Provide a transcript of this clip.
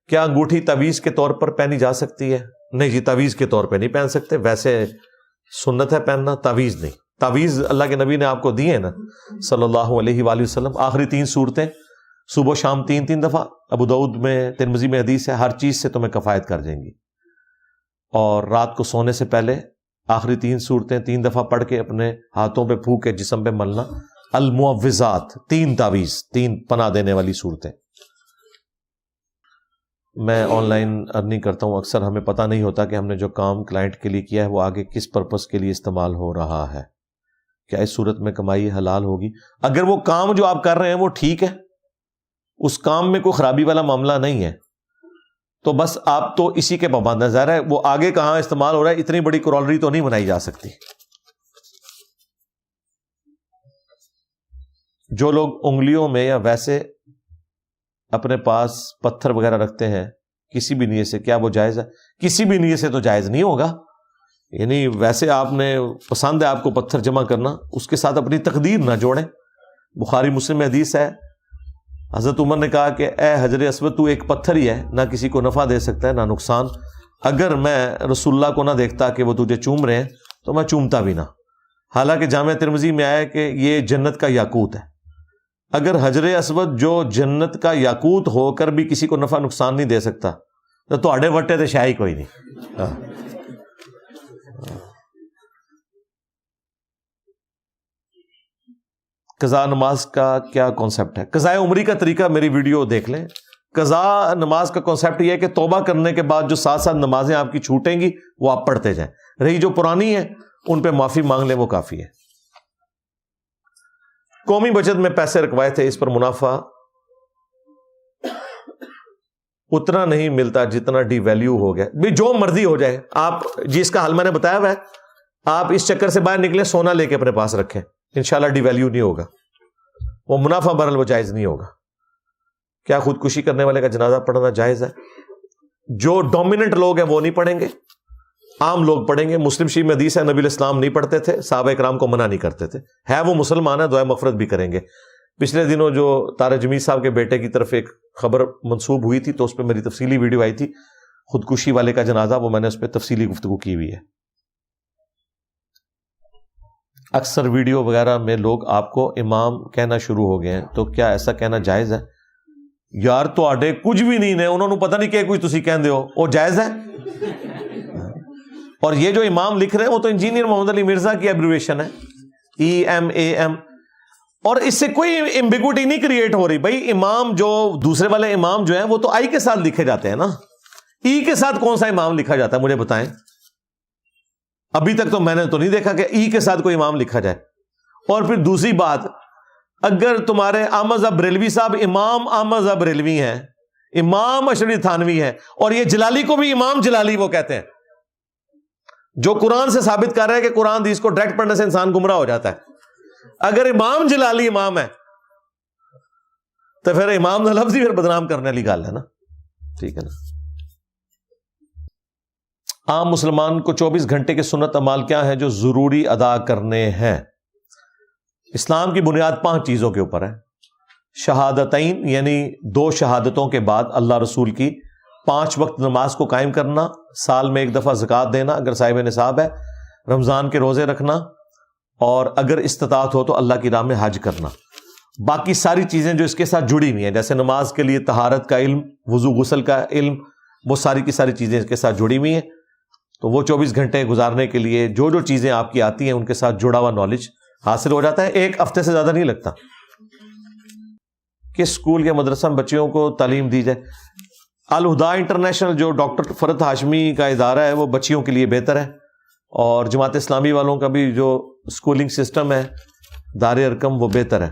کیا انگوٹھی تعویذ کے طور پر پہنی جا سکتی ہے؟ نہیں جی، تعویذ کے طور پہ نہیں پہن سکتے، ویسے سنت ہے پہننا، تعویذ نہیں۔ تعویذ اللہ کے نبی نے آپ کو دی ہے نا صلی اللہ علیہ وآلہ وسلم، آخری 3 صورتیں صبح و شام 3 دفعہ، ابو داؤد میں، ترمذی میں حدیث ہے، ہر چیز سے تمہیں کفایت کر جائیں گی۔ اور رات کو سونے سے پہلے آخری 3 صورتیں 3 دفعہ پڑھ کے اپنے ہاتھوں پہ پھونک کے جسم پہ ملنا۔ المعوذات 3 تعویذ، 3 پناہ دینے والی صورتیں۔ میں آن لائن ارننگ کرتا ہوں، اکثر ہمیں پتہ نہیں ہوتا کہ ہم نے جو کام کلائنٹ کے لیے کیا ہے وہ آگے کس پرپس کے لیے استعمال ہو رہا ہے۔ کیا اس صورت میں کمائی حلال ہوگی؟ اگر وہ کام جو آپ کر رہے ہیں وہ ٹھیک ہے، اس کام میں کوئی خرابی والا معاملہ نہیں ہے، تو بس آپ تو اسی کے پابند ہیں۔ ظاہر ہے وہ آگے کہاں استعمال ہو رہا ہے، اتنی بڑی کرولری تو نہیں بنائی جا سکتی۔ جو لوگ انگلیوں میں یا ویسے اپنے پاس پتھر وغیرہ رکھتے ہیں کسی بھی نیت سے، کیا وہ جائز ہے؟ کسی بھی نیت سے تو جائز نہیں ہوگا، یعنی ویسے آپ نے پسند ہے آپ کو پتھر جمع کرنا، اس کے ساتھ اپنی تقدیر نہ جوڑیں۔ بخاری مسلم میں حدیث ہے، حضرت عمر نے کہا کہ اے حجر اسود، تو ایک پتھر ہی ہے، نہ کسی کو نفع دے سکتا ہے نہ نقصان، اگر میں رسول اللہ کو نہ دیکھتا کہ وہ تجھے چوم رہے ہیں تو میں چومتا بھی نہ۔ حالانکہ جامع ترمذی میں آیا کہ یہ جنت کا یاقوت ہے، اگر حجر اسود جو جنت کا یاقوت ہو کر بھی کسی کو نفع نقصان نہیں دے سکتا تو اڈے وٹے تو شاہی کوئی نہیں۔ قضاء نماز کا کیا کانسیپٹ ہے؟ قضاء عمری کا طریقہ میری ویڈیو دیکھ لیں۔ قضاء نماز کا کانسیپٹ یہ ہے کہ توبہ کرنے کے بعد جو 7 نمازیں آپ کی چھوٹیں گی وہ آپ پڑھتے جائیں، رہی جو پرانی ہیں ان پہ معافی مانگ لیں، وہ کافی ہے۔ قومی بچت میں پیسے رکھوائے تھے، اس پر منافع اتنا نہیں ملتا جتنا ڈی ویلیو ہو گیا۔ بھی جو مرضی ہو جائے، آپ جس کا حل میں نے بتایا ہوا ہے، آپ اس چکر سے باہر نکلیں، سونا لے کے اپنے پاس رکھیں، انشاءاللہ ڈی ویلیو نہیں ہوگا، وہ منافع برل وہ جائز نہیں ہوگا۔ کیا خودکشی کرنے والے کا جنازہ پڑھنا جائز ہے؟ جو ڈومیننٹ لوگ ہیں وہ نہیں پڑھیں گے، عام لوگ پڑھیں گے۔ مسلم شریف میں حدیث ہے نبی علیہ السلام نہیں پڑھتے تھے، صحابہ کرام کو منع نہیں کرتے تھے، ہے وہ مسلمان ہے، دعائے مغفرت بھی کریں گے۔ پچھلے دنوں جو طارق جمیل صاحب کے بیٹے کی طرف ایک خبر منسوب ہوئی تھی تو اس پہ میری تفصیلی ویڈیو آئی تھی، خودکشی والے کا جنازہ، وہ میں نے اس پہ تفصیلی گفتگو کی ہوئی ہے۔ اکثر ویڈیو وغیرہ میں لوگ آپ کو امام کہنا شروع ہو گئے ہیں، تو کیا ایسا کہنا جائز ہے؟ یار تو آڈے کچھ بھی نہیں نے، انہوں نے پتہ نہیں کہ کوئی تسی کہندے ہو، وہ جائز ہے؟ اور یہ جو امام لکھ رہے ہیں وہ تو انجینئر محمد علی مرزا کی ایبریویشن ہے، EMAM، اور اس سے کوئی ایمبیگوٹی نہیں کریٹ ہو رہی۔ بھائی امام جو دوسرے والے امام جو ہیں وہ تو آئی کے ساتھ لکھے جاتے ہیں نا، ای کے ساتھ کون سا امام لکھا جاتا ہے مجھے بتائیں؟ ابھی تک تو میں نے تو نہیں دیکھا کہ ای کے ساتھ کوئی امام لکھا جائے۔ اور پھر دوسری بات، اگر تمہارے احمد ذا بریلوی صاحب امام احمد ذا بریلوی ہیں، امام اشرفی تھانوی ہیں، اور یہ جلالی کو بھی امام جلالی وہ کہتے ہیں، جو قرآن سے ثابت کر رہا ہے کہ قرآن حدیث کو ڈائریکٹ پڑھنے سے انسان گمراہ ہو جاتا ہے۔ اگر امام جلالی امام ہے تو پھر امام کا لفظ ہی پھر بدنام کرنے والی گل ہے نا، ٹھیک ہے نا۔ عام مسلمان کو 24 گھنٹے کے سنت اعمال کیا ہیں جو ضروری ادا کرنے ہیں؟ اسلام کی بنیاد 5 چیزوں کے اوپر ہے۔ شہادتین یعنی 2 شہادتوں کے بعد اللہ رسول کی، 5 وقت نماز کو قائم کرنا، سال میں 1 دفعہ زکوٰۃ دینا اگر صاحب نصاب ہے، رمضان کے روزے رکھنا، اور اگر استطاعت ہو تو اللہ کی راہ میں حج کرنا۔ باقی ساری چیزیں جو اس کے ساتھ جڑی ہوئی ہیں، جیسے نماز کے لیے طہارت کا علم، وضو غسل کا علم، وہ ساری کی ساری چیزیں اس کے ساتھ جڑی ہوئی ہیں، تو وہ 24 گھنٹے گزارنے کے لیے جو جو چیزیں آپ کی آتی ہیں ان کے ساتھ جڑا ہوا نالج حاصل ہو جاتا ہے۔ 1 ہفتے سے زیادہ نہیں لگتا۔ کس اسکول یا مدرسہ میں بچیوں کو تعلیم دی جائے؟ الہدا انٹرنیشنل جو ڈاکٹر فرد ہاشمی کا ادارہ ہے وہ بچیوں کے لیے بہتر ہے، اور جماعت اسلامی والوں کا بھی جو اسکولنگ سسٹم ہے دار ارقم وہ بہتر ہے۔